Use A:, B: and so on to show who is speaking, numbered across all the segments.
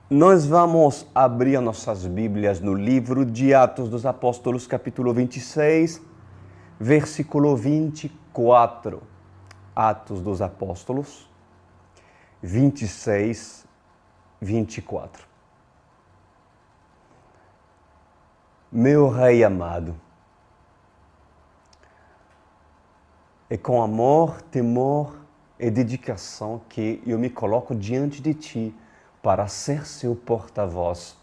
A: Nós vamos abrir nossas Bíblias no livro de Atos dos Apóstolos, capítulo 26, versículo 24. Atos dos Apóstolos, 26, 24. Meu Rei amado, é com amor, temor e dedicação que eu me coloco diante de Ti para ser seu porta-voz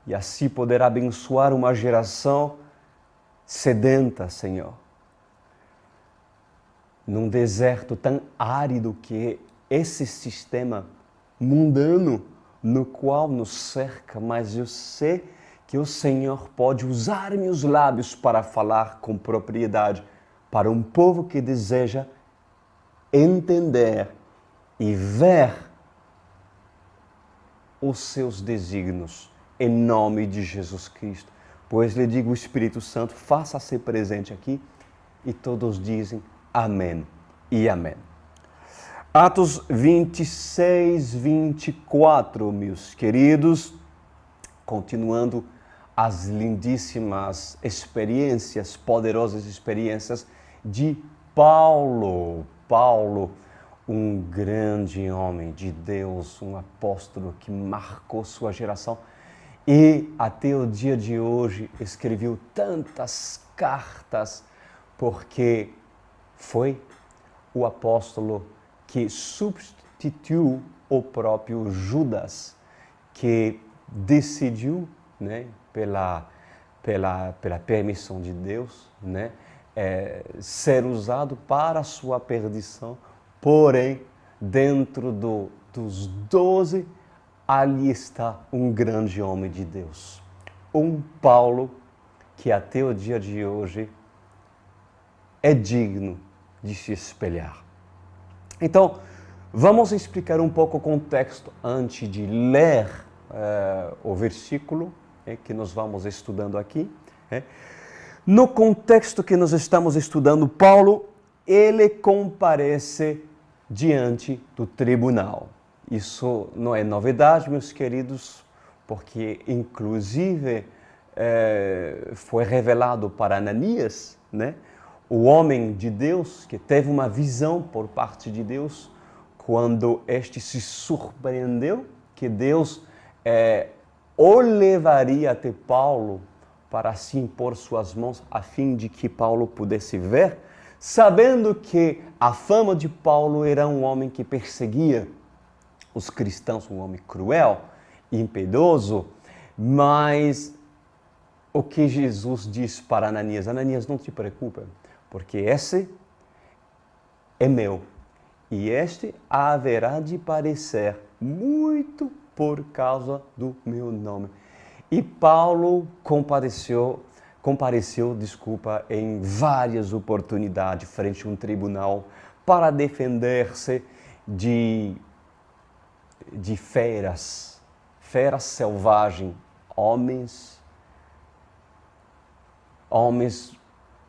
A: e assim poder abençoar uma geração sedenta, Senhor. Num deserto tão árido que é esse sistema mundano no qual nos cerca, mas eu sei que o Senhor pode usar meus lábios para falar com propriedade para um povo que deseja entender e ver os seus desígnios em nome de Jesus Cristo. Pois lhe digo, o Espírito Santo, faça-se presente aqui e todos dizem amém e amém. Atos 26, 24, meus queridos, continuando as lindíssimas experiências, poderosas experiências de Paulo. Paulo, um grande homem de Deus, um apóstolo que marcou sua geração e até o dia de hoje escreveu tantas cartas porque foi o apóstolo que substituiu o próprio Judas, que decidiu, pela permissão de Deus, ser usado para a sua perdição. Porém, dentro dos 12, ali está um grande homem de Deus. Um Paulo que até o dia de hoje é digno de se espelhar. Então, vamos explicar um pouco o contexto antes de ler o versículo que nós vamos estudando aqui. No contexto que nós estamos estudando, Paulo, ele comparece diante do tribunal. Isso não é novidade, meus queridos, porque inclusive foi revelado para Ananias, o homem de Deus, que teve uma visão por parte de Deus, quando este se surpreendeu que Deus o levaria até Paulo para se impor suas mãos, a fim de que Paulo pudesse ver, sabendo que a fama de Paulo era um homem que perseguia os cristãos, um homem cruel, impiedoso, mas o que Jesus diz para Ananias: Ananias, não te preocupe, porque esse é meu, e este haverá de padecer muito por causa do meu nome. E Paulo compareceu, em várias oportunidades frente a um tribunal para defender-se de feras selvagens, homens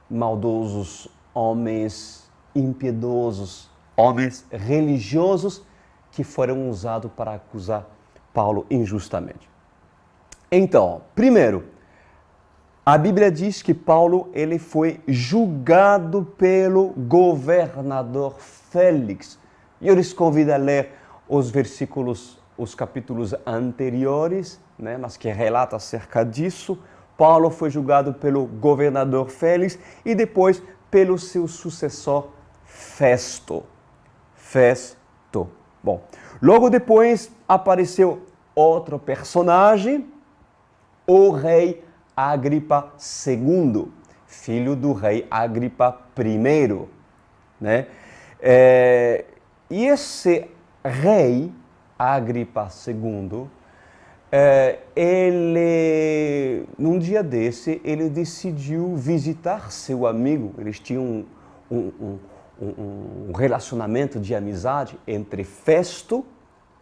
A: maldosos, homens impiedosos, homens religiosos que foram usados para acusar Paulo injustamente. Então, primeiro, a Bíblia diz que Paulo ele foi julgado pelo governador Félix. E eu lhes convido a ler os versículos, os capítulos anteriores, mas que relata acerca disso. Paulo foi julgado pelo governador Félix e depois pelo seu sucessor Festo. Bom, logo depois apareceu outro personagem, o rei Agripa II, filho do rei Agripa I. E esse rei Agripa II, num dia desse, ele decidiu visitar seu amigo. Eles tinham um relacionamento de amizade entre Festo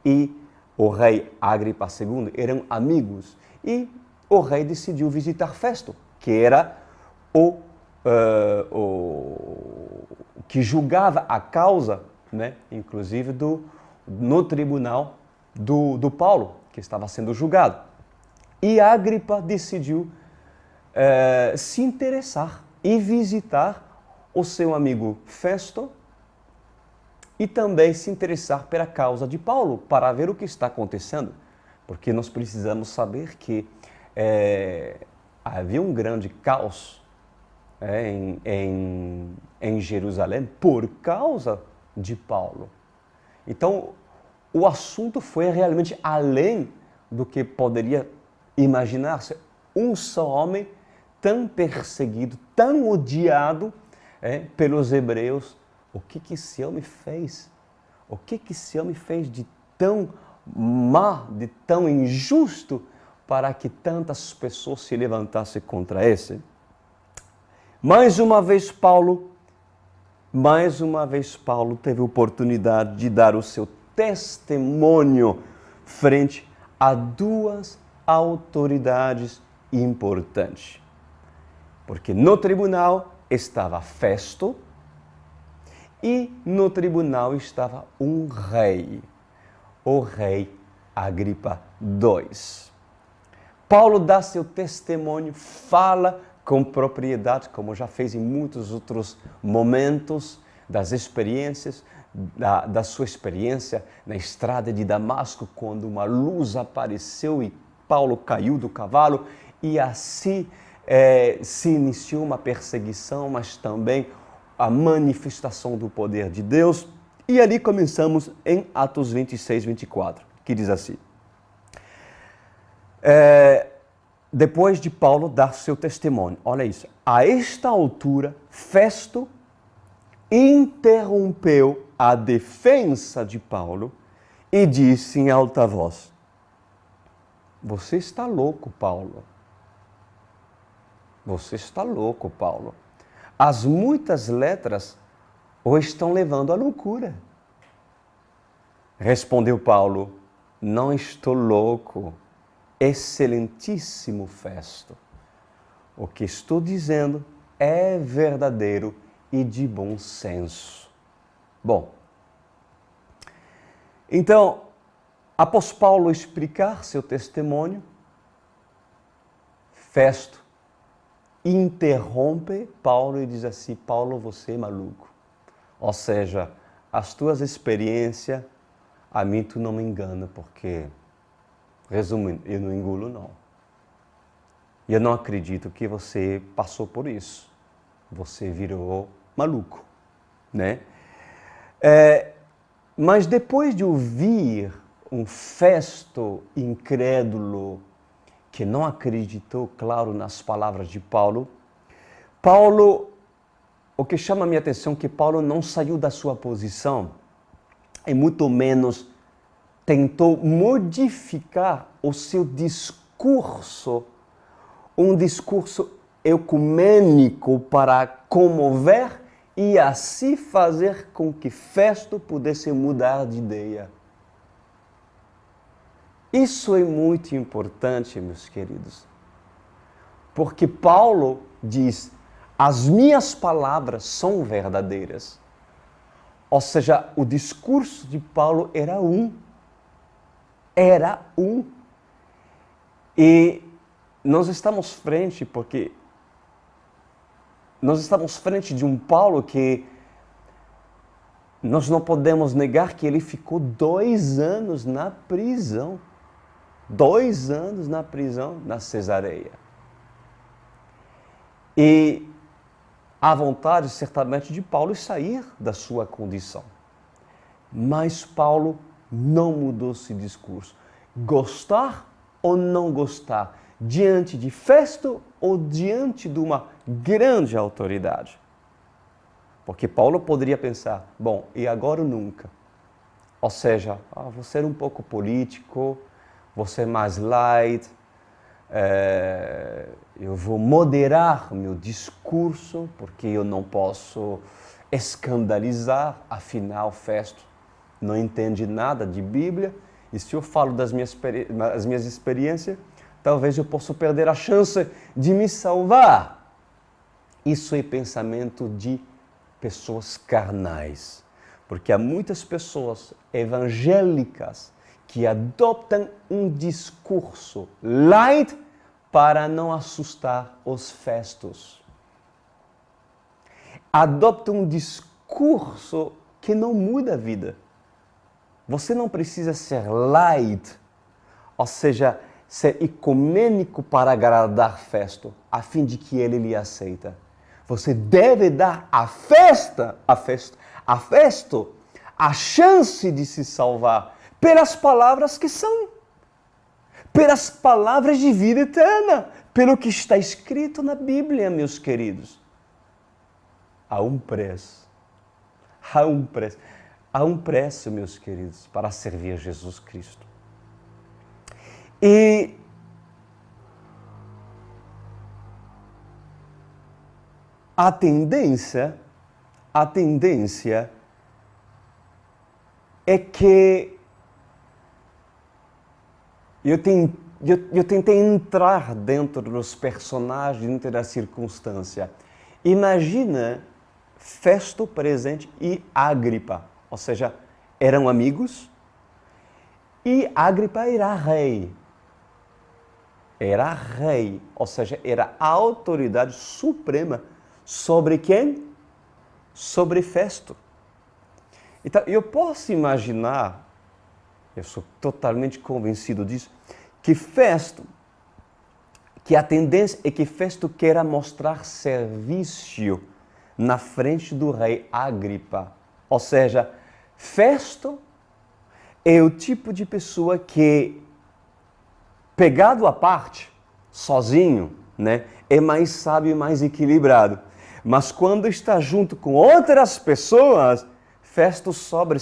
A: e o rei Agripa II, eram amigos. E o rei decidiu visitar Festo, que era o que julgava a causa, inclusive no tribunal do Paulo, que estava sendo julgado. E Agripa decidiu se interessar e visitar o seu amigo Festo e também se interessar pela causa de Paulo, para ver o que está acontecendo. Porque nós precisamos saber que havia um grande caos em Jerusalém por causa de Paulo. Então, o assunto foi realmente além do que poderia imaginar-se. Um só homem tão perseguido, tão odiado pelos hebreus. O que esse homem fez? O que esse homem fez de tão má, de tão injusto, para que tantas pessoas se levantassem contra esse? Mais uma vez Paulo teve a oportunidade de dar o seu testemunho frente a duas autoridades importantes. Porque no tribunal estava Festo e no tribunal estava um rei, o rei Agripa II. Paulo dá seu testemunho, fala com propriedade, como já fez em muitos outros momentos, das experiências, da sua experiência na estrada de Damasco, quando uma luz apareceu e Paulo caiu do cavalo, e assim se iniciou uma perseguição, mas também a manifestação do poder de Deus. E ali começamos em Atos 26, 24, que diz assim: depois de Paulo dar seu testemunho, olha isso, a esta altura, Festo interrompeu a defesa de Paulo e disse em alta voz: você está louco, Paulo. Você está louco, Paulo. As muitas letras o estão levando à loucura. Respondeu Paulo: não estou louco, excelentíssimo Festo. O que estou dizendo é verdadeiro e de bom senso. Bom, então, após Paulo explicar seu testemunho, Festo interrompe Paulo e diz assim: Paulo, você é maluco. Ou seja, as tuas experiências, a mim tu não me engana, porque, resumindo, eu não engulo não. E eu não acredito que você passou por isso. Você virou maluco, né? Mas depois de ouvir um Festo incrédulo, que não acreditou, claro, nas palavras de Paulo, o que chama a minha atenção é que Paulo não saiu da sua posição e muito menos tentou modificar o seu discurso, um discurso ecumênico para comover e assim fazer com que Festo pudesse mudar de ideia. Isso é muito importante, meus queridos, porque Paulo diz: as minhas palavras são verdadeiras. Ou seja, o discurso de Paulo era um. E nós estamos frente de um Paulo que nós não podemos negar que ele ficou 2 anos na prisão. 2 anos na prisão, na Cesareia. E a vontade, certamente, de Paulo é sair da sua condição. Mas Paulo não mudou esse discurso. Gostar ou não gostar, diante de Festo ou diante de uma grande autoridade. Porque Paulo poderia pensar: bom, e agora ou nunca? Ou seja, vou ser um pouco político, vou ser mais light, eu vou moderar meu discurso, porque eu não posso escandalizar, afinal, Festo não entende nada de Bíblia, e se eu falo das minhas experiências, talvez eu possa perder a chance de me salvar. Isso é pensamento de pessoas carnais, porque há muitas pessoas evangélicas que adoptam um discurso light para não assustar os festos. Adoptam um discurso que não muda a vida. Você não precisa ser light, ou seja, ser ecumênico para agradar festo, a fim de que ele lhe aceita. Você deve dar à festa, a chance de se salvar pelas palavras que são, pelas palavras de vida eterna, pelo que está escrito na Bíblia, meus queridos. Há um preço, meus queridos, para servir a Jesus Cristo. E a tendência é que eu tentei entrar dentro dos personagens, dentro da circunstância. Imagina Festo presente e Agripa, ou seja, eram amigos e Agripa era rei. Era rei, ou seja, era a autoridade suprema sobre quem? Sobre Festo. Então, eu posso imaginar, eu sou totalmente convencido disso, que a tendência é que Festo queira mostrar serviço na frente do rei Agripa. Ou seja, Festo é o tipo de pessoa que, pegado à parte, sozinho, né, é mais sábio e mais equilibrado. Mas quando está junto com outras pessoas, Festo sobe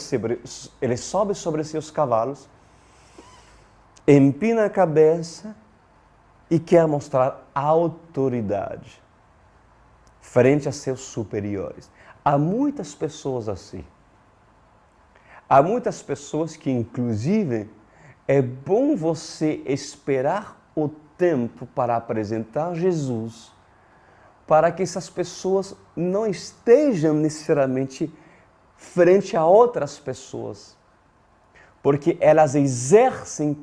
A: sobre seus cavalos, empina a cabeça e quer mostrar autoridade frente a seus superiores. Há muitas pessoas assim. Há muitas pessoas que, inclusive, é bom você esperar o tempo para apresentar Jesus, para que essas pessoas não estejam necessariamente frente a outras pessoas, porque elas exercem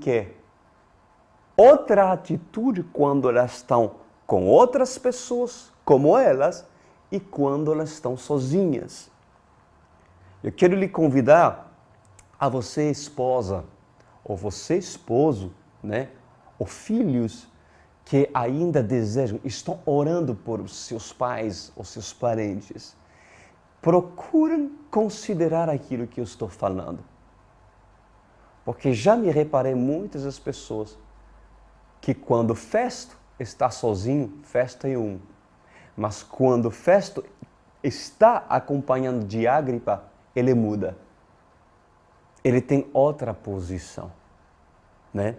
A: outra atitude quando elas estão com outras pessoas como elas e quando elas estão sozinhas. Eu quero lhe convidar a você, esposa, ou você, esposo, né, ou filhos que ainda desejam, estão orando por seus pais ou seus parentes. Procurem considerar aquilo que eu estou falando. Porque já me reparei muitas das pessoas que quando Festo está sozinho, Festo é um. Mas quando Festo está acompanhando de Agripa, ele muda. Ele tem outra posição, né?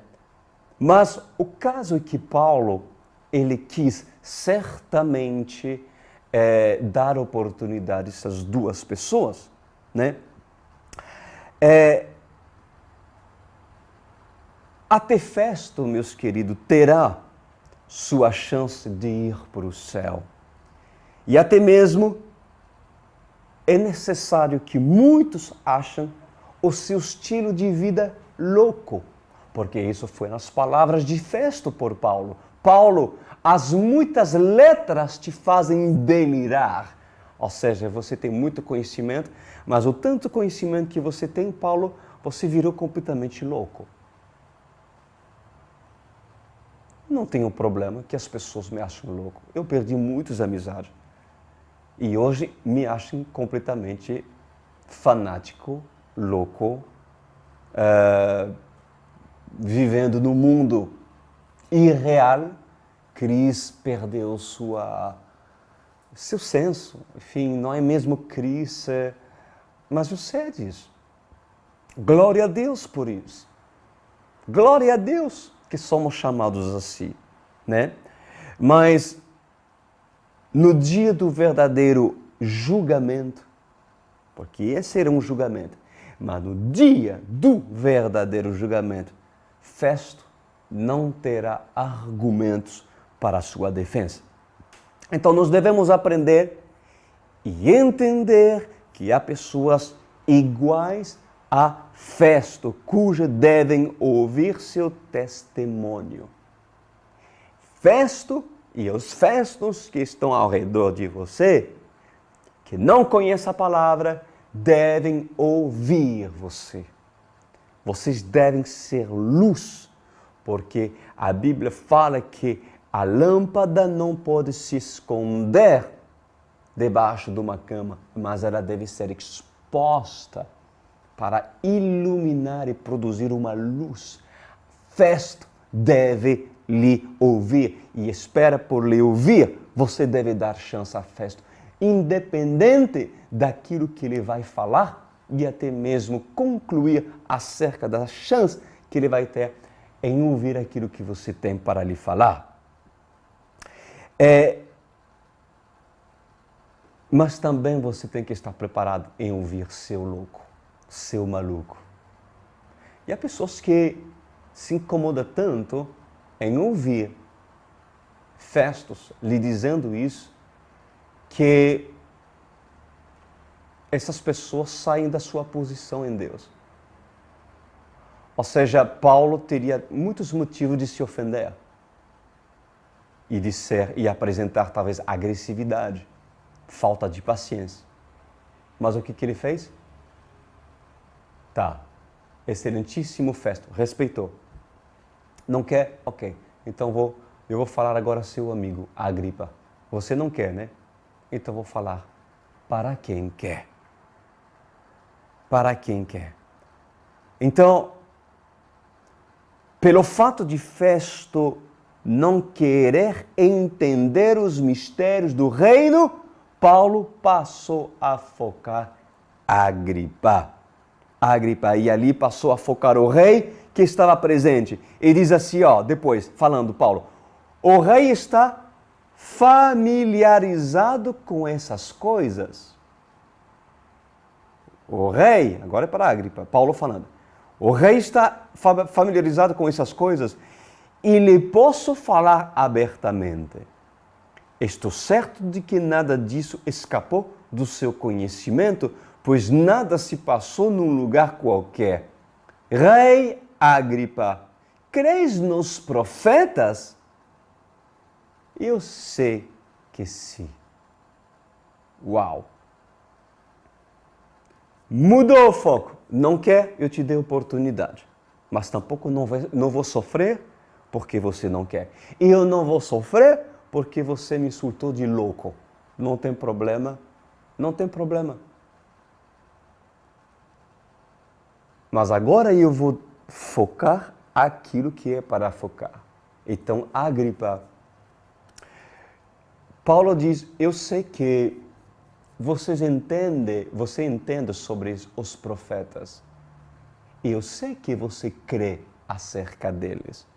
A: Mas o caso é que Paulo, ele quis certamente dar oportunidade a essas duas pessoas, né? Até Festo, meus queridos, terá sua chance de ir para o céu. E até mesmo é necessário que muitos achem o seu estilo de vida louco, porque isso foi nas palavras de Festo por Paulo. Paulo, as muitas letras te fazem delirar. Ou seja, você tem muito conhecimento, mas o tanto conhecimento que você tem, Paulo, você virou completamente louco. Não tenho problema que as pessoas me achem louco. Eu perdi muitas amizades. E hoje me acham completamente fanático, louco, vivendo no mundo irreal. Cris perdeu seu senso. Enfim, não é mesmo Cris, mas eu sei disso. Glória a Deus por isso. Glória a Deus que somos chamados assim, né? Mas no dia do verdadeiro julgamento, porque esse era um julgamento, mas no dia do verdadeiro julgamento, Festo não terá argumentos para a sua defesa. Então nós devemos aprender e entender que há pessoas iguais a Festo, cuja devem ouvir seu testemunho. Festo e os festos que estão ao redor de você, que não conhecem a palavra, devem ouvir você. Vocês devem ser luz, porque a Bíblia fala que a lâmpada não pode se esconder debaixo de uma cama, mas ela deve ser exposta para iluminar e produzir uma luz. Festo deve lhe ouvir e espera por lhe ouvir. Você deve dar chance a Festo, independente daquilo que ele vai falar e até mesmo concluir acerca da chance que ele vai ter em ouvir aquilo que você tem para lhe falar. Mas também você tem que estar preparado em ouvir seu louco, seu maluco. E há pessoas que se incomodam tanto em ouvir Festos lhe dizendo isso, que essas pessoas saem da sua posição em Deus. Ou seja, Paulo teria muitos motivos de se ofender e apresentar talvez agressividade, falta de paciência. Mas o que ele fez? Tá, excelentíssimo Festo, respeitou. Não quer? Ok, então eu vou falar agora seu amigo, Agripa. Você não quer, né? Então vou falar para quem quer. Para quem quer. Então, pelo fato de Festo não querer entender os mistérios do reino, Paulo passou a focar Agripa. E ali passou a focar o rei que estava presente. E diz assim, depois, falando Paulo, o rei está familiarizado com essas coisas. O rei, agora é para Agripa, Paulo falando, o rei está familiarizado com essas coisas e lhe posso falar abertamente. Estou certo de que nada disso escapou do seu conhecimento, pois nada se passou num lugar qualquer. Rei Agripa, crês nos profetas? Eu sei que sim. Uau! Mudou o foco. Não quer, eu te dei oportunidade. Mas tampouco não vou sofrer porque você não quer. E eu não vou sofrer porque você me insultou de louco. Não tem problema. Não tem problema. Mas agora eu vou focar aquilo que é para focar. Então, Agripa, Paulo diz, eu sei que você entende sobre os profetas. E eu sei que você crê acerca deles.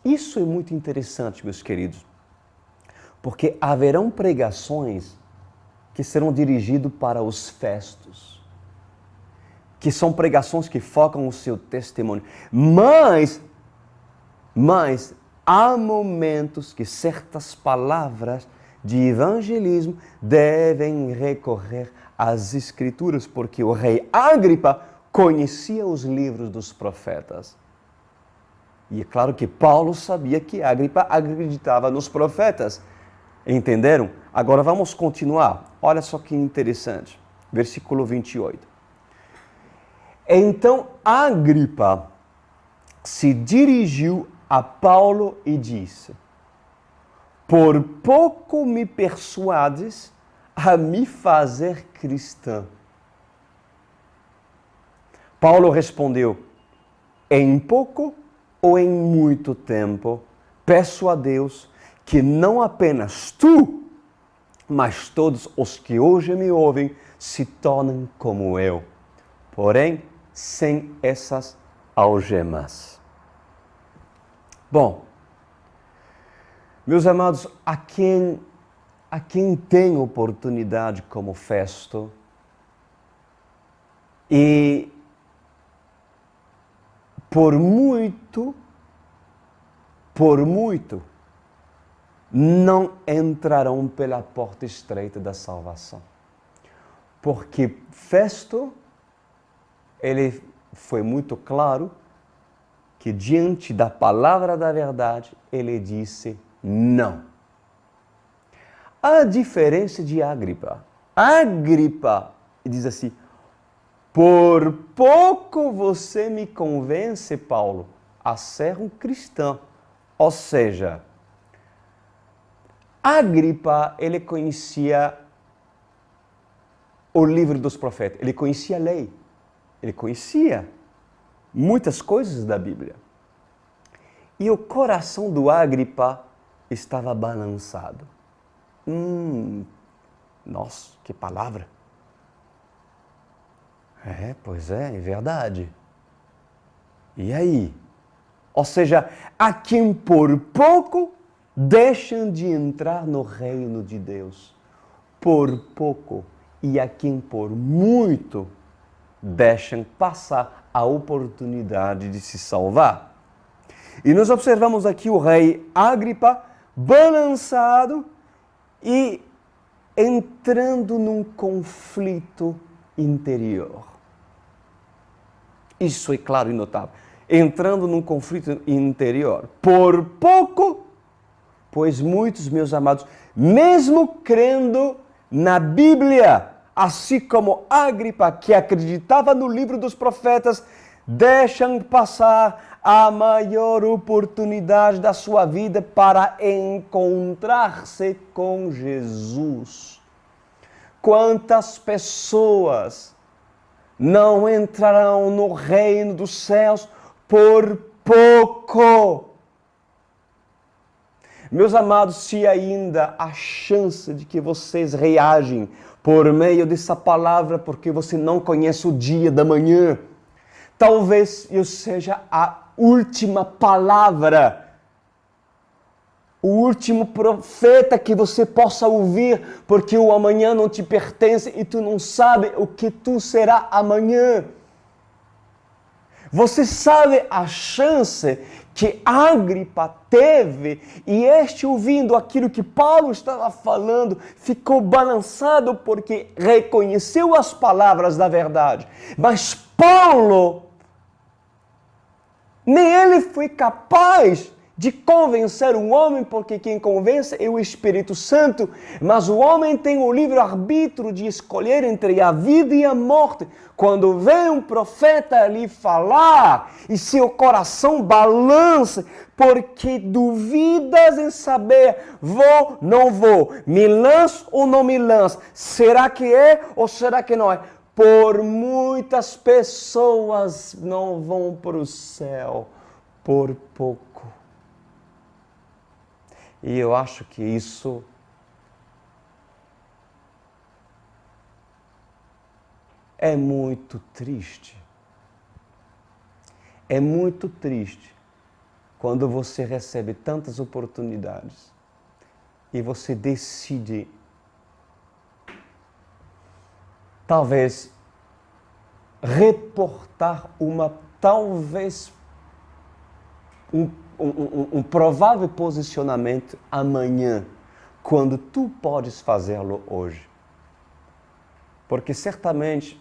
A: Isso é muito interessante, meus queridos, porque haverão pregações que serão dirigidas para os festos, que são pregações que focam o seu testemunho. Mas há momentos que certas palavras de evangelismo devem recorrer às Escrituras, porque o rei Agripa conhecia os livros dos profetas. E é claro que Paulo sabia que Agripa acreditava nos profetas. Entenderam? Agora vamos continuar. Olha só que interessante. Versículo 28. Então Agripa se dirigiu a Paulo e disse: por pouco me persuades a me fazer cristão. Paulo respondeu: em pouco ou em muito tempo, peço a Deus que não apenas tu, mas todos os que hoje me ouvem se tornem como eu, porém sem essas algemas. Bom, meus amados, a quem tem oportunidade como Festo e por muito, não entrarão pela porta estreita da salvação. Porque Festo, ele foi muito claro que diante da palavra da verdade, ele disse não. A diferença de Agripa. Agripa diz assim, por pouco você me convence, Paulo, a ser um cristão. Ou seja, Agripa, ele conhecia o livro dos profetas, ele conhecia a lei, ele conhecia muitas coisas da Bíblia. E o coração do Agripa estava balançado. Nossa, que palavra! Pois é verdade. E aí? Ou seja, a quem por pouco deixam de entrar no reino de Deus. Por pouco. E a quem por muito deixam passar a oportunidade de se salvar. E nós observamos aqui o rei Agripa balançado e entrando num conflito interior. Isso é claro e notável. Entrando num conflito interior. Por pouco, pois muitos, meus amados, mesmo crendo na Bíblia, assim como Agripa, que acreditava no livro dos profetas, deixam passar a maior oportunidade da sua vida para encontrar-se com Jesus. Quantas pessoas não entrarão no reino dos céus por pouco? Meus amados, se ainda há chance de que vocês reagem por meio dessa palavra, porque você não conhece o dia da manhã, talvez eu seja a última palavra, o último profeta que você possa ouvir, porque o amanhã não te pertence e tu não sabe o que tu será amanhã. Você sabe a chance que Agripa teve, e este, ouvindo aquilo que Paulo estava falando, ficou balançado porque reconheceu as palavras da verdade. Mas Paulo, nem ele foi capaz de convencer um homem, porque quem convence é o Espírito Santo, mas o homem tem o livre-arbítrio de escolher entre a vida e a morte. Quando vem um profeta ali falar e seu coração balança, porque duvidas em saber, vou, não vou, me lanço ou não me lanço, será que é ou será que não é? Por muitas pessoas não vão para o céu, por pouco. E eu acho que isso é muito triste. É muito triste quando você recebe tantas oportunidades e você decide, talvez, reportar um provável posicionamento amanhã, quando tu podes fazê-lo hoje. Porque certamente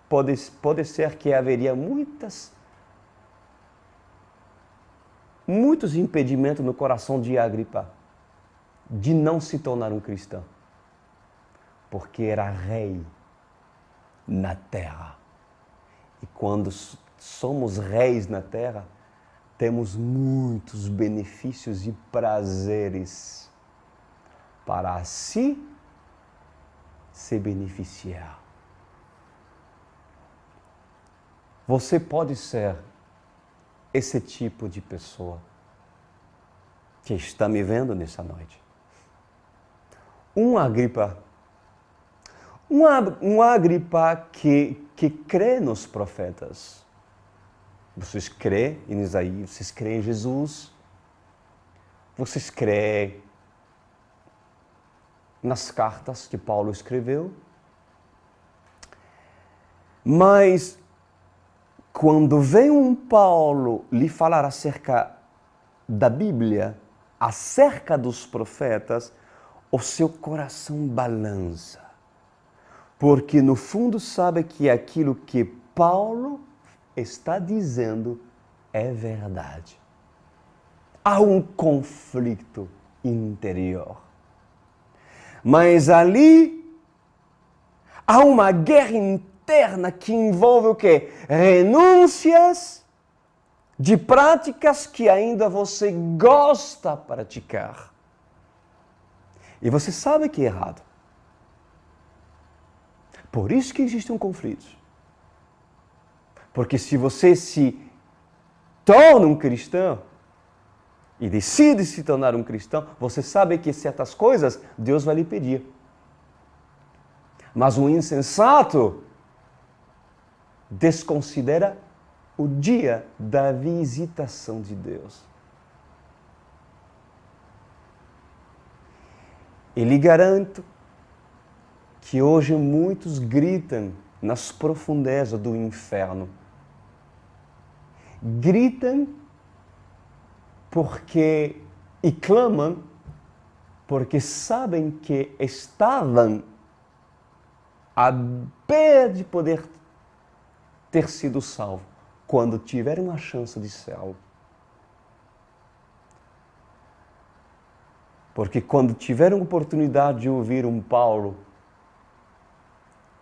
A: pode ser que haveria muitos impedimentos no coração de Agripa de não se tornar um cristão. Porque era rei na terra. E quando somos reis na terra, temos muitos benefícios e prazeres para assim se beneficiar. Você pode ser esse tipo de pessoa que está me vendo nessa noite. Um Agripa que crê nos profetas. Vocês crêem em Isaías, vocês creem em Jesus, vocês creem nas cartas que Paulo escreveu. Mas quando vem um Paulo lhe falar acerca da Bíblia, acerca dos profetas, o seu coração balança. porque no fundo sabe que aquilo que Paulo está dizendo é verdade. Há um conflito interior. Mas ali há uma guerra interna que envolve o quê? Renúncias de práticas que ainda você gosta de praticar. E você sabe que é errado. Por isso que existe um conflito. Porque se você se torna um cristão e decide se tornar um cristão, você sabe que certas coisas Deus vai lhe pedir. Mas o insensato desconsidera o dia da visitação de Deus. E lhe garanto que hoje muitos gritam nas profundezas do inferno. Gritam e clamam porque sabem que estavam à beira de poder ter sido salvo quando tiveram a chance de ser salvo. Porque quando tiveram a oportunidade de ouvir um Paulo,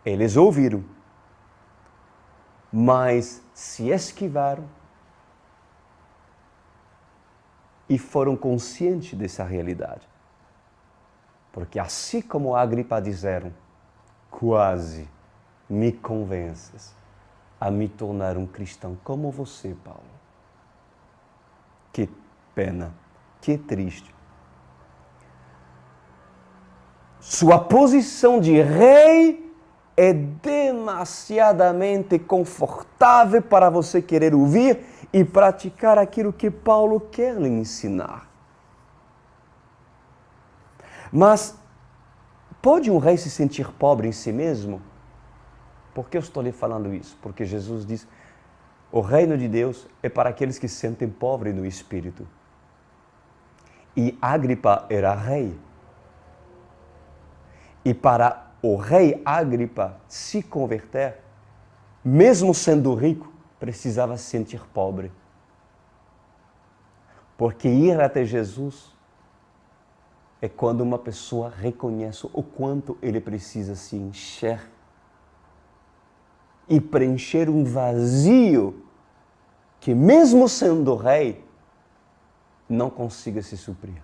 A: eles ouviram, mas se esquivaram e foram conscientes dessa realidade. Porque assim como Agripa disseram, quase me convences a me tornar um cristão como você, Paulo. Que pena, que triste. Sua posição de rei é demasiadamente confortável para você querer ouvir e praticar aquilo que Paulo quer lhe ensinar. Mas pode um rei se sentir pobre em si mesmo? Por que eu estou lhe falando isso? Porque Jesus diz, o reino de Deus é para aqueles que se sentem pobres no espírito. E Agripa era rei. E para o rei Agripa se converter, mesmo sendo rico, precisava se sentir pobre. Porque ir até Jesus é quando uma pessoa reconhece o quanto ele precisa se encher e preencher um vazio que, mesmo sendo rei, não consiga se suprir.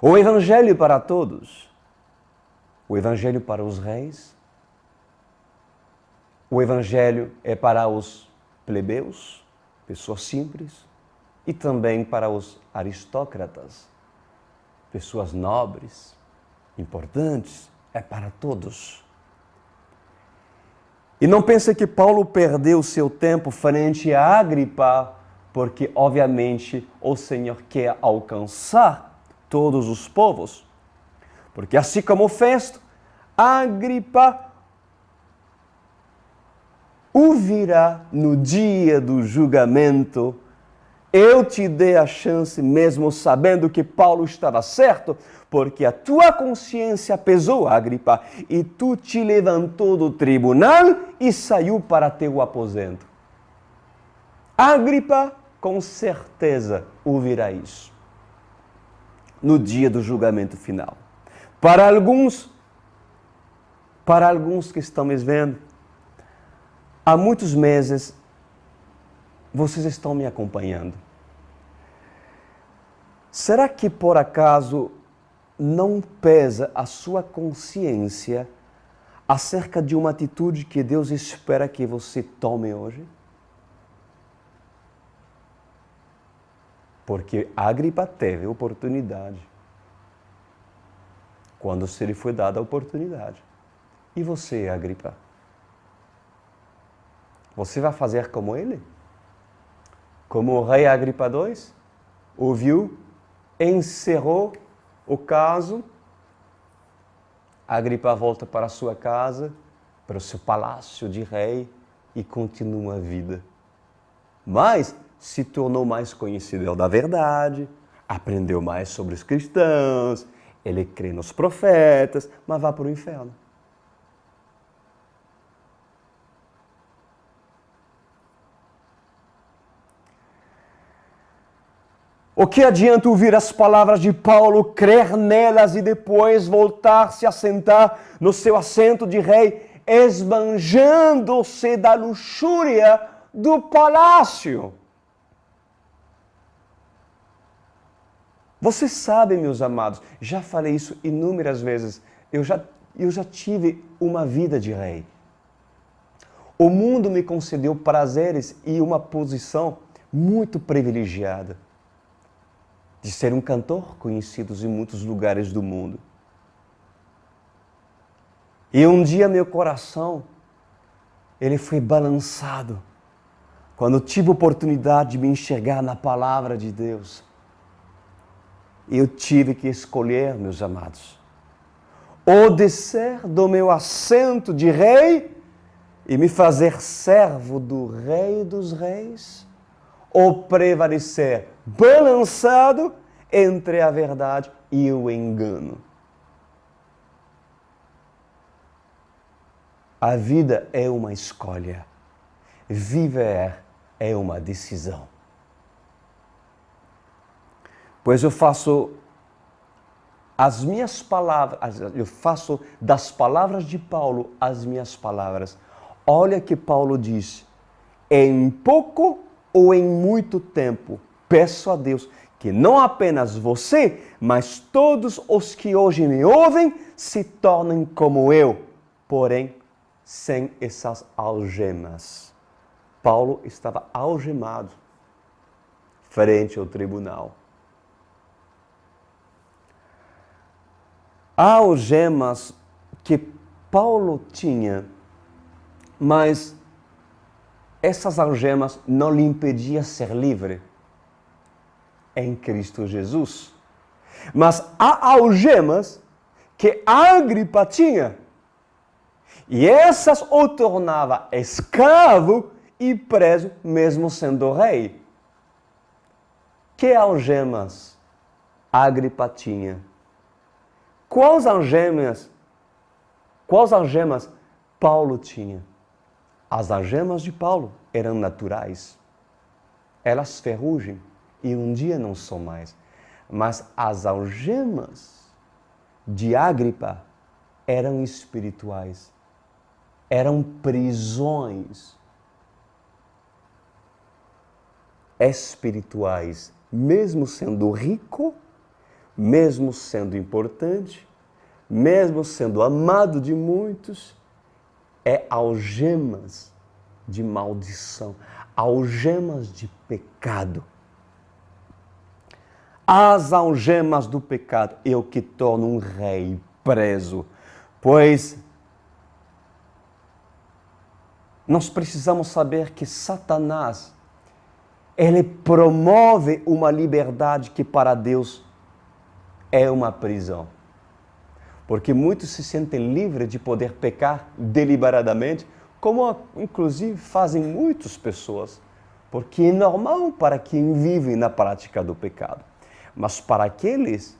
A: O Evangelho para todos, o Evangelho para os reis, o Evangelho é para os plebeus, pessoas simples, e também para os aristócratas, pessoas nobres, importantes, é para todos. E não pense que Paulo perdeu seu tempo frente a Agripa, porque obviamente o Senhor quer alcançar todos os povos. Porque assim como Festo, Agripa o virá no dia do julgamento. Eu te dei a chance mesmo sabendo que Paulo estava certo, porque a tua consciência pesou, Agripa, e tu te levantou do tribunal e saiu para teu aposento. Agripa, com certeza, ouvirá isso no dia do julgamento final. Para alguns que estão me vendo, há muitos meses, vocês estão me acompanhando. Será que por acaso não pesa a sua consciência acerca de uma atitude que Deus espera que você tome hoje? Porque Agripa teve oportunidade quando se lhe foi dada a oportunidade. E você, Agripa? Você vai fazer como ele? Como o rei Agripa II? Ouviu, encerrou o caso. Agripa volta para a sua casa, para o seu palácio de rei e continua a vida. Mas se tornou mais conhecedor da verdade, aprendeu mais sobre os cristãos, Ele crê nos profetas, mas vai para o inferno. O que adianta ouvir as palavras de Paulo, crer nelas e depois voltar-se a sentar no seu assento de rei, esbanjando-se da luxúria do palácio? Vocês sabem, meus amados, já falei isso inúmeras vezes, eu já tive uma vida de rei. O mundo me concedeu prazeres e uma posição muito privilegiada de ser um cantor conhecido em muitos lugares do mundo. E um dia meu coração, ele foi balançado quando tive a oportunidade de me enxergar na palavra de Deus. Eu tive que escolher, meus amados, ou descer do meu assento de rei e me fazer servo do Rei dos Reis, ou prevalecer balançado entre a verdade e o engano. A vida é uma escolha. Viver é uma decisão. Pois eu faço as minhas palavras, eu faço das palavras de Paulo as minhas palavras. Olha que Paulo diz: em pouco ou em muito tempo, peço a Deus que não apenas você, mas todos os que hoje me ouvem se tornem como eu, porém sem essas algemas. Paulo estava algemado frente ao tribunal. Há algemas que Paulo tinha, mas essas algemas não lhe impediam ser livre em Cristo Jesus. Mas há algemas que Agripa tinha, e essas o tornava escravo e preso mesmo sendo rei. Que algemas Agripa tinha? Quais algemas Paulo tinha? As algemas de Paulo eram naturais. Elas ferrugem e um dia não são mais. Mas as algemas de Agripa eram espirituais. Eram prisões espirituais. Mesmo sendo rico, mesmo sendo importante, mesmo sendo amado de muitos, é algemas de maldição, algemas de pecado. As algemas do pecado é o que torna um rei preso, pois nós precisamos saber que Satanás, ele promove uma liberdade que para Deus é uma prisão. Porque muitos se sentem livres de poder pecar deliberadamente, como inclusive fazem muitas pessoas, porque é normal para quem vive na prática do pecado. Mas para aqueles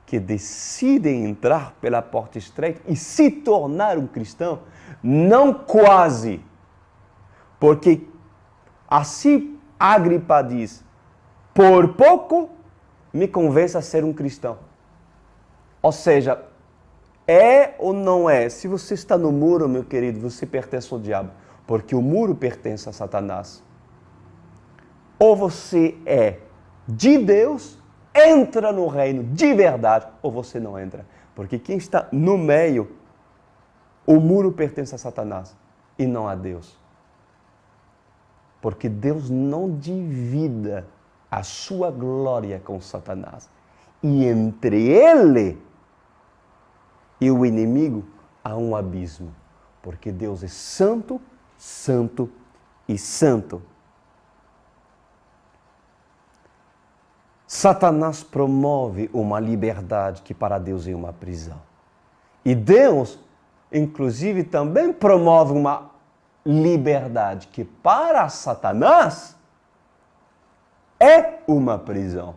A: que decidem entrar pela porta estreita e se tornar um cristão, não quase, porque assim Agripa diz: por pouco me convence a ser um cristão. Ou seja, é ou não é? Se você está no muro, meu querido, você pertence ao diabo, porque o muro pertence a Satanás. Ou você é de Deus, entra no reino de verdade, ou você não entra. Porque quem está no meio, o muro pertence a Satanás e não a Deus. Porque Deus não divida a sua glória com Satanás. E entre ele e o inimigo há um abismo. Porque Deus é santo, santo e santo. Satanás promove uma liberdade que para Deus é uma prisão. E Deus, inclusive, também promove uma liberdade que para Satanás é uma prisão.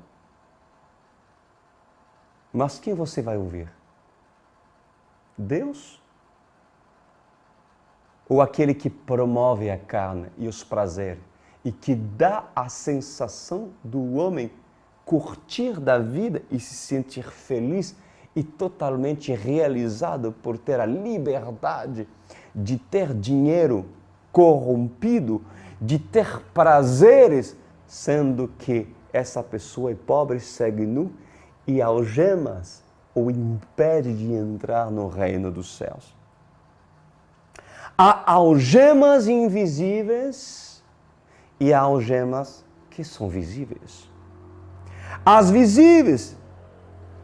A: Mas quem você vai ouvir? Deus? Ou aquele que promove a carne e os prazeres e que dá a sensação do homem curtir da vida e se sentir feliz e totalmente realizado por ter a liberdade de ter dinheiro corrompido, de ter prazeres, sendo que essa pessoa é pobre, segue nu e algemas o impede de entrar no reino dos céus. Há algemas invisíveis e há algemas que são visíveis. As visíveis,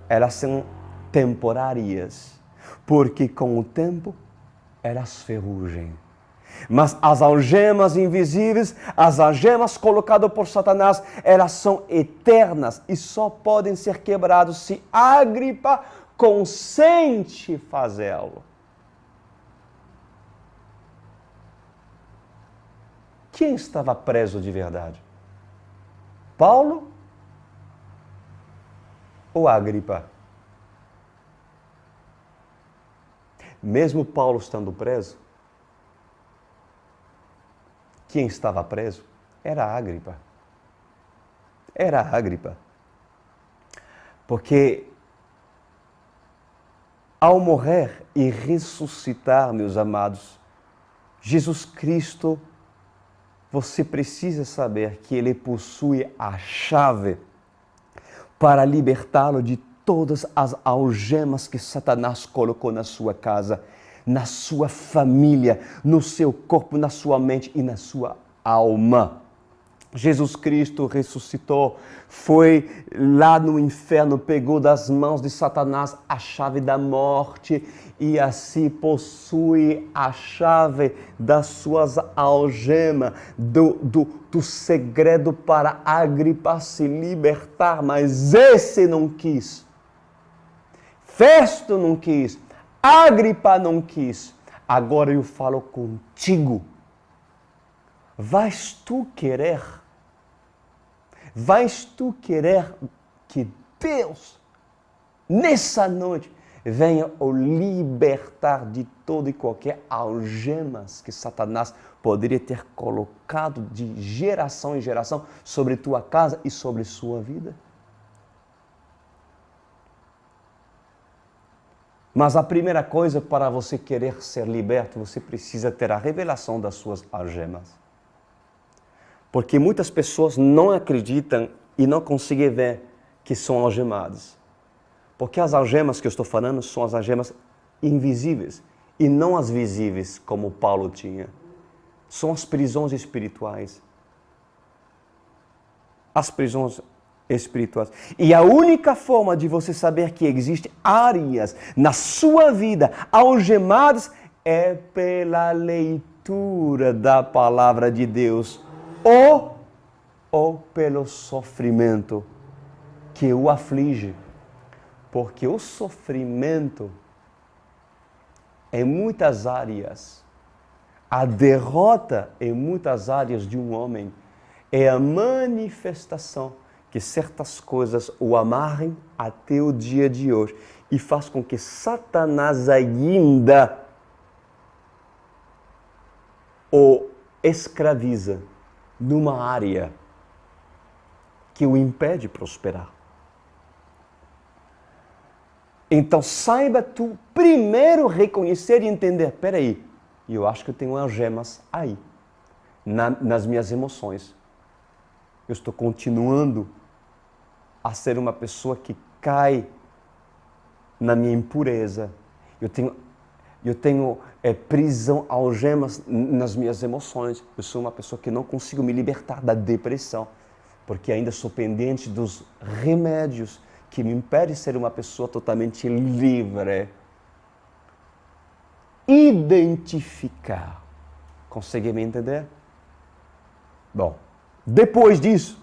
A: elas são temporárias, porque com o tempo elas ferrugem. Mas as algemas invisíveis, as algemas colocadas por Satanás, elas são eternas e só podem ser quebradas se Agripa consente fazê-lo. Quem estava preso de verdade? Paulo ou Agripa? Mesmo Paulo estando preso, quem estava preso era Agripa. Era Agripa. Porque ao morrer e ressuscitar, meus amados, Jesus Cristo, você precisa saber que Ele possui a chave para libertá-lo de todas as algemas que Satanás colocou na sua casa, na sua família, no seu corpo, na sua mente e na sua alma. Jesus Cristo ressuscitou, foi lá no inferno, pegou das mãos de Satanás a chave da morte e assim possui a chave das suas algemas, do segredo para Agripa se libertar, mas esse não quis. Festo não quis, Agripa não quis. Agora eu falo contigo. Vais tu querer que Deus, nessa noite, venha o libertar de todo e qualquer algemas que Satanás poderia ter colocado de geração em geração sobre tua casa e sobre sua vida? Mas a primeira coisa para você querer ser liberto, você precisa ter a revelação das suas algemas. Porque muitas pessoas não acreditam e não conseguem ver que são algemadas. Porque as algemas que eu estou falando são as algemas invisíveis e não as visíveis, como Paulo tinha. São as prisões espirituais. As prisões espirituais. E a única forma de você saber que existem áreas na sua vida algemadas é pela leitura da palavra de Deus ou pelo sofrimento que o aflige. Porque o sofrimento, em muitas áreas, a derrota em muitas áreas de um homem é a manifestação que certas coisas o amarrem até o dia de hoje e faz com que Satanás ainda o escraviza numa área que o impede de prosperar. Então saiba tu primeiro reconhecer e entender, peraí, eu acho que eu tenho algemas aí, nas minhas emoções. Eu estou continuando a ser uma pessoa que cai na minha impureza. Eu tenho prisão, algemas nas minhas emoções. Eu sou uma pessoa que não consigo me libertar da depressão, porque ainda sou pendente dos remédios que me impedem de ser uma pessoa totalmente livre. Identificar. Consegue me entender? Bom, depois disso,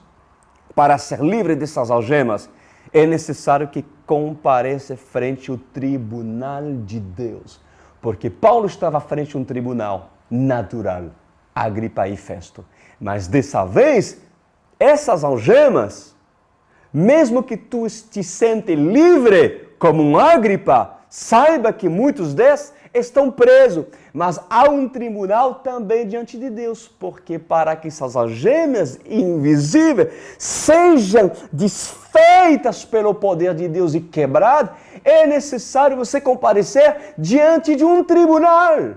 A: para ser livre dessas algemas, é necessário que compareça frente ao tribunal de Deus. Porque Paulo estava frente a um tribunal natural, Agripa e Festo. Mas dessa vez, essas algemas Mesmo que tu te sente livre como um Agripa, saiba que muitos desses estão presos. Mas há um tribunal também diante de Deus, porque para que essas algemas invisíveis sejam desfeitas pelo poder de Deus e quebradas, é necessário você comparecer diante de um tribunal.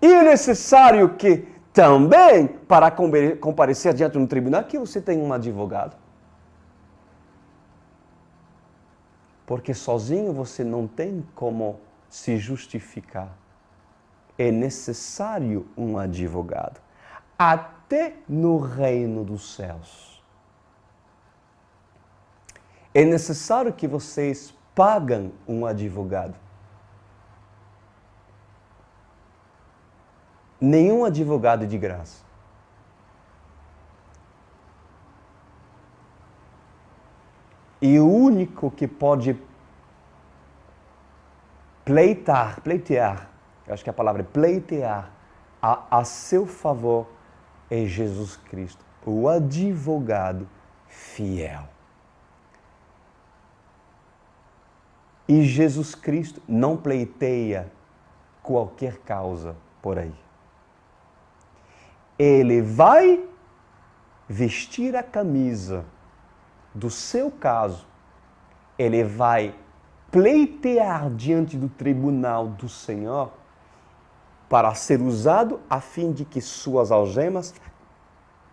A: E é necessário que também, para comparecer diante de um tribunal, que você tenha um advogado. Porque sozinho você não tem como se justificar. É necessário um advogado. Até no reino dos céus. É necessário que vocês paguem um advogado. Nenhum advogado é de graça. E o único que pode pleitear, eu acho que a palavra é pleitear, a seu favor é Jesus Cristo, o advogado fiel. E Jesus Cristo não pleiteia qualquer causa por aí. Ele vai vestir a camisa do seu caso, ele vai pleitear diante do tribunal do Senhor para ser usado a fim de que suas algemas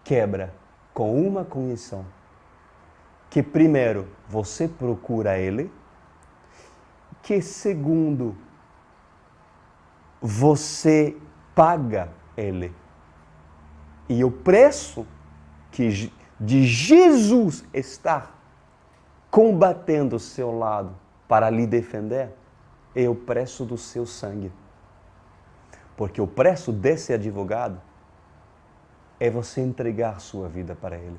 A: quebra com uma condição. Que primeiro, você procura ele, que segundo, você paga ele. E o preço de Jesus estar combatendo o seu lado para lhe defender é o preço do seu sangue. Porque o preço desse advogado é você entregar sua vida para ele.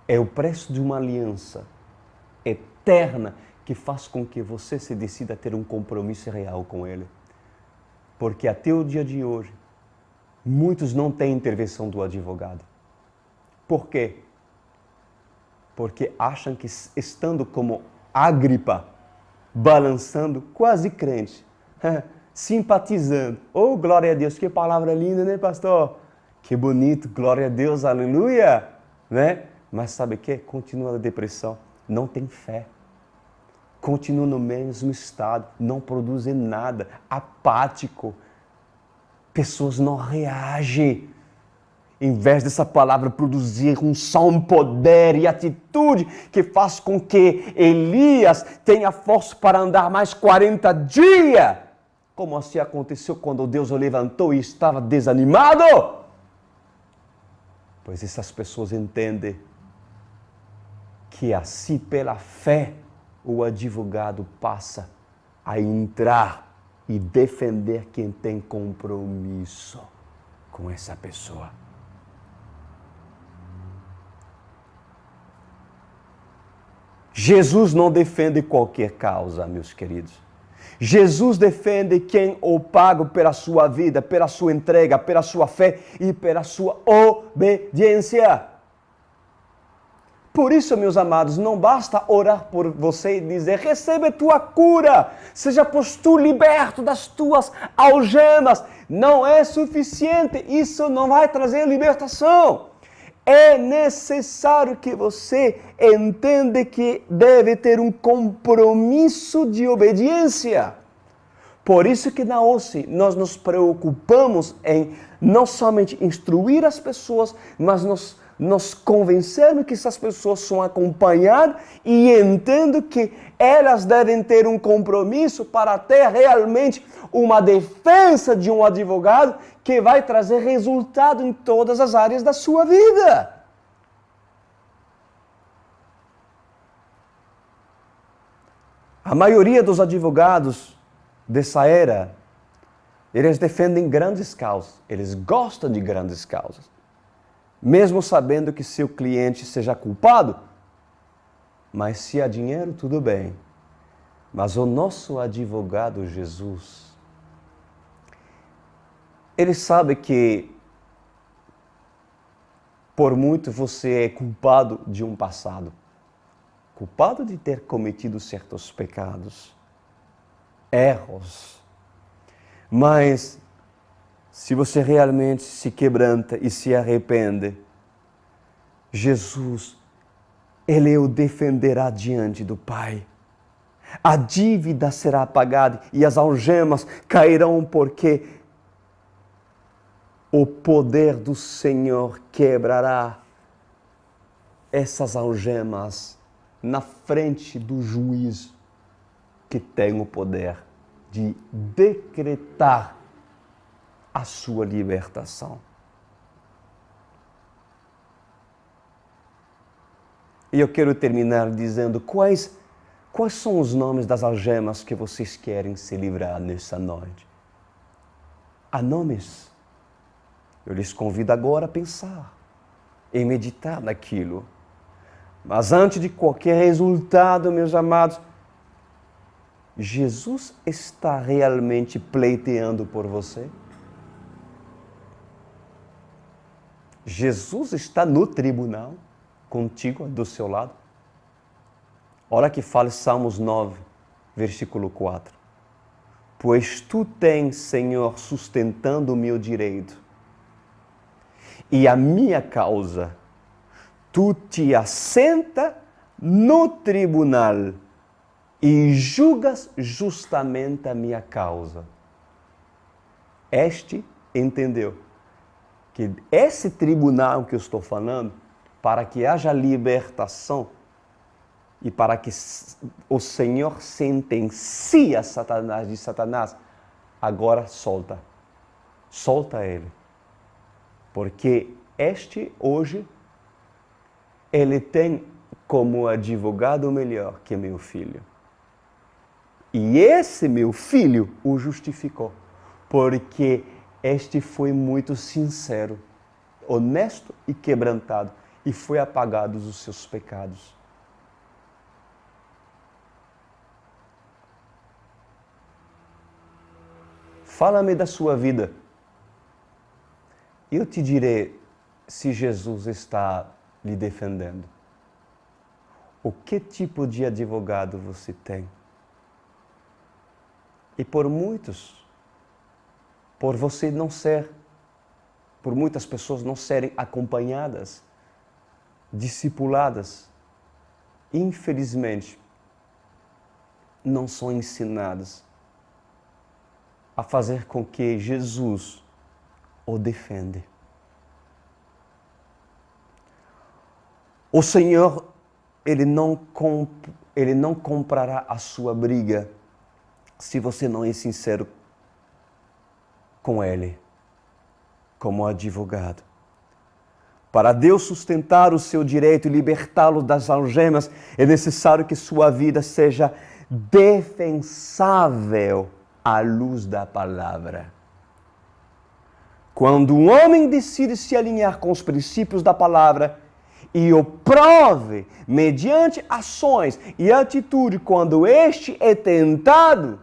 A: É o preço de uma aliança eterna que faz com que você se decida ter um compromisso real com ele. Porque até o dia de hoje, muitos não têm intervenção do advogado. Por quê? Porque acham que estando como Agripa, balançando, quase crente, simpatizando. Oh, glória a Deus, que palavra linda, né, pastor? Que bonito, glória a Deus, aleluia, né? Mas sabe o quê? Continua na depressão, não tem fé. Continua no mesmo estado, não produzem nada, apático. Pessoas não reagem. Em vez dessa palavra produzir um poder e atitude que faz com que Elias tenha força para andar mais 40 dias. Como assim aconteceu quando Deus o levantou e estava desanimado? Pois essas pessoas entendem que assim pela fé o advogado passa a entrar e defender quem tem compromisso com essa pessoa. Jesus não defende qualquer causa, meus queridos. Jesus defende quem o paga pela sua vida, pela sua entrega, pela sua fé e pela sua obediência. Por isso, meus amados, não basta orar por você e dizer, recebe a tua cura, seja pois tu liberto das tuas algemas. Não é suficiente, isso não vai trazer libertação. É necessário que você entenda que deve ter um compromisso de obediência. Por isso que na OSCE nós nos preocupamos em não somente instruir as pessoas, mas nos convencendo que essas pessoas são acompanhadas e entendem que elas devem ter um compromisso para ter realmente uma defesa de um advogado que vai trazer resultado em todas as áreas da sua vida. A maioria dos advogados dessa era, eles defendem grandes causas, eles gostam de grandes causas. Mesmo sabendo que seu cliente seja culpado, mas se há dinheiro, tudo bem. Mas o nosso advogado Jesus, ele sabe que Por muito você é culpado de um passado. Culpado de ter cometido certos pecados, erros. Mas, se você realmente se quebranta e se arrepende, Jesus, Ele o defenderá diante do Pai. A dívida será pagada e as algemas cairão, porque o poder do Senhor quebrará essas algemas na frente do juiz que tem o poder de decretar a sua libertação. E eu quero terminar dizendo quais são os nomes das algemas que vocês querem se livrar nessa noite. Há nomes. Eu lhes convido agora a pensar e meditar naquilo. Mas antes de qualquer resultado, meus amados, Jesus está realmente pleiteando por você? Jesus está no tribunal, contigo, do seu lado? Olha que fala Salmos 9, versículo 4. Pois tu tens, Senhor, sustentando o meu direito e a minha causa. Tu te assenta no tribunal e julgas justamente a minha causa. Este entendeu que esse tribunal que eu estou falando, para que haja libertação e para que o Senhor sentencie a Satanás de Satanás, agora solta ele. Porque este hoje, ele tem como advogado melhor que meu filho. E esse meu filho o justificou, porque este foi muito sincero, honesto e quebrantado, e foi apagados os seus pecados. Fala-me da sua vida. Eu te direi se Jesus está lhe defendendo. O que tipo de advogado você tem? E por muitos, por você não ser, por muitas pessoas não serem acompanhadas, discipuladas, infelizmente, não são ensinadas a fazer com que Jesus o defenda. O Senhor, Ele não comprará a sua briga se você não é sincero com Ele, como advogado. Para Deus sustentar o seu direito e libertá-lo das algemas, é necessário que sua vida seja defensável à luz da palavra. Quando um homem decide se alinhar com os princípios da palavra e o prove mediante ações e atitude quando este é tentado,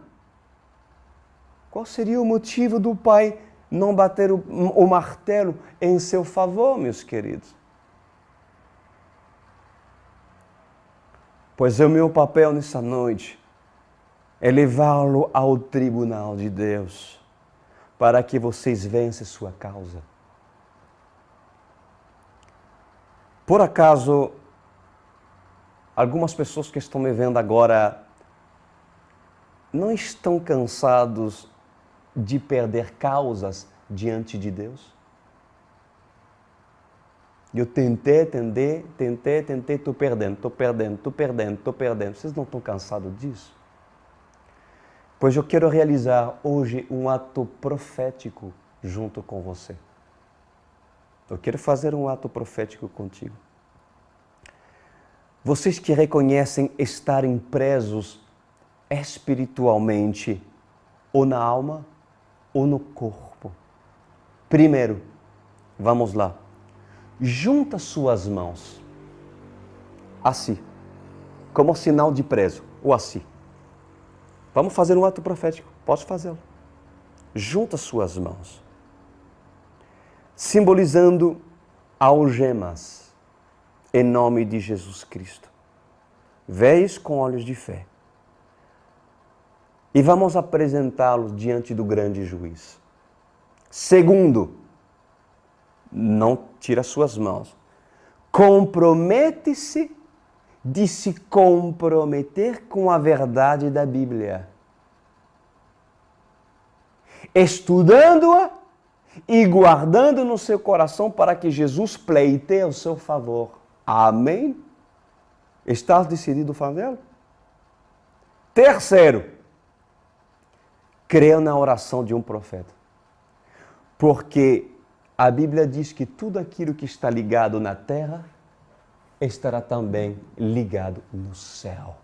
A: qual seria o motivo do Pai não bater o martelo em seu favor, meus queridos? Pois o meu papel nessa noite é levá-lo ao tribunal de Deus, para que vocês vençam sua causa. Por acaso, algumas pessoas que estão me vendo agora não estão cansados de perder causas diante de Deus? Eu tentei, estou perdendo. Vocês não estão cansados disso? Pois eu quero realizar hoje um ato profético junto com você. Eu quero fazer um ato profético contigo. Vocês que reconhecem estarem presos espiritualmente, ou na alma, ou no corpo. Primeiro, vamos lá. Junta suas mãos, assim, como sinal de preso, ou assim. Vamos fazer um ato profético, pode fazê-lo. Junta suas mãos, simbolizando algemas, em nome de Jesus Cristo. Veis com olhos de fé. E vamos apresentá-los diante do grande juiz. Segundo, não tira suas mãos. Compromete-se de se comprometer com a verdade da Bíblia. Estudando-a e guardando no seu coração para que Jesus pleiteie o seu favor. Amém? Estás decidido a fazê-lo? Terceiro, creia na oração de um profeta. Porque a Bíblia diz que tudo aquilo que está ligado na terra estará também ligado no céu.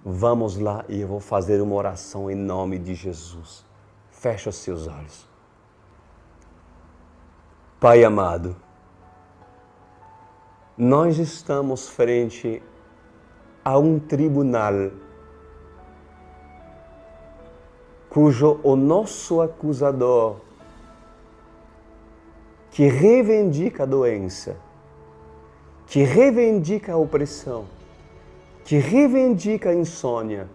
A: Vamos lá e eu vou fazer uma oração em nome de Jesus. Feche os seus olhos. Pai amado, nós estamos frente a um tribunal cujo o nosso acusador, que reivindica a doença, que reivindica a opressão, que reivindica a insônia,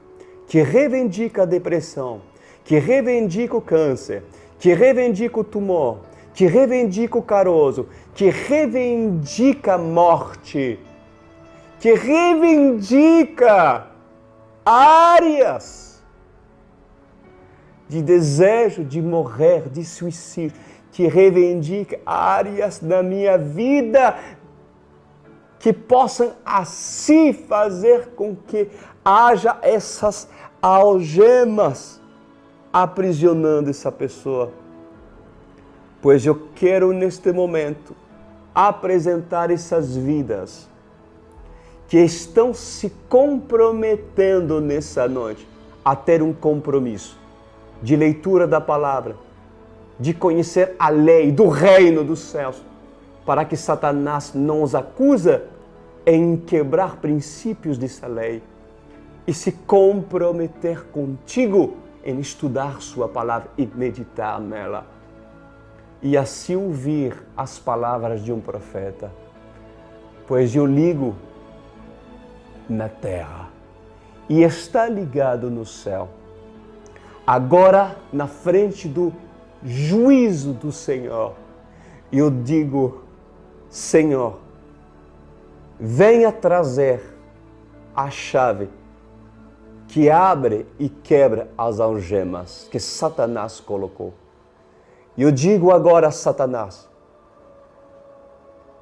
A: que reivindica a depressão, que reivindica o câncer, que reivindica o tumor, que reivindica o caroço, que reivindica a morte, que reivindica áreas de desejo de morrer, de suicídio, que reivindica áreas da minha vida que possam assim fazer com que haja essas algemas aprisionando essa pessoa. Pois eu quero neste momento apresentar essas vidas que estão se comprometendo nessa noite a ter um compromisso de leitura da palavra, de conhecer a lei do reino dos céus, para que Satanás não os acusa em quebrar princípios dessa lei e se comprometer contigo em estudar sua palavra e meditar nela. E assim ouvir as palavras de um profeta. Pois eu ligo na terra e está ligado no céu. Agora, na frente do juízo do Senhor, eu digo, Senhor, venha trazer a chave que abre e quebra as algemas que Satanás colocou. E eu digo agora a Satanás,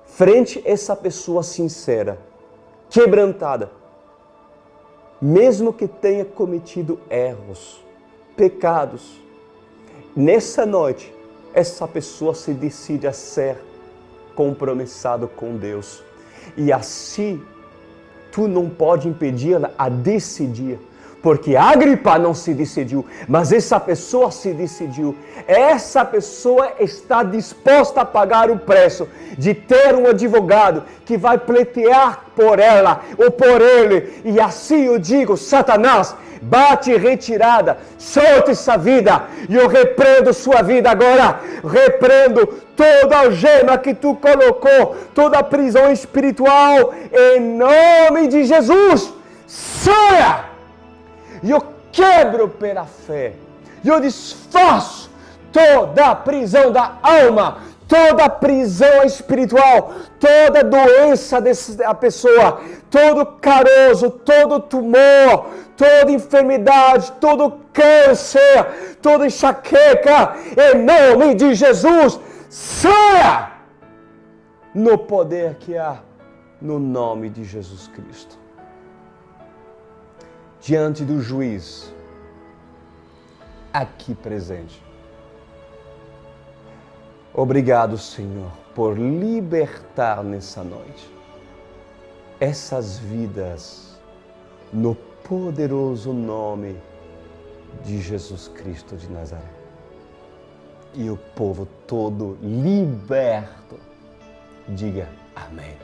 A: frente a essa pessoa sincera, quebrantada, mesmo que tenha cometido erros, pecados, nessa noite, essa pessoa se decide a ser compromissado com Deus. E assim, tu não pode impedi-la a decidir. Porque Agripa não se decidiu, mas essa pessoa se decidiu. Essa pessoa está disposta a pagar o preço de ter um advogado que vai pleitear por ela ou por ele. E assim eu digo, Satanás, bate retirada, solta essa vida. E eu repreendo sua vida agora. Repreendo toda a algema que tu colocou, toda a prisão espiritual, em nome de Jesus. Saia! E eu quebro pela fé. E eu desfaço toda a prisão da alma, toda a prisão espiritual, toda a doença dessa pessoa, todo caroço, todo tumor, toda enfermidade, todo câncer, toda enxaqueca, em nome de Jesus, saia! No poder que há no nome de Jesus Cristo. Diante do juiz, aqui presente. Obrigado, Senhor, por libertar nessa noite essas vidas no poderoso nome de Jesus Cristo de Nazaré. E o povo todo liberto, diga amém.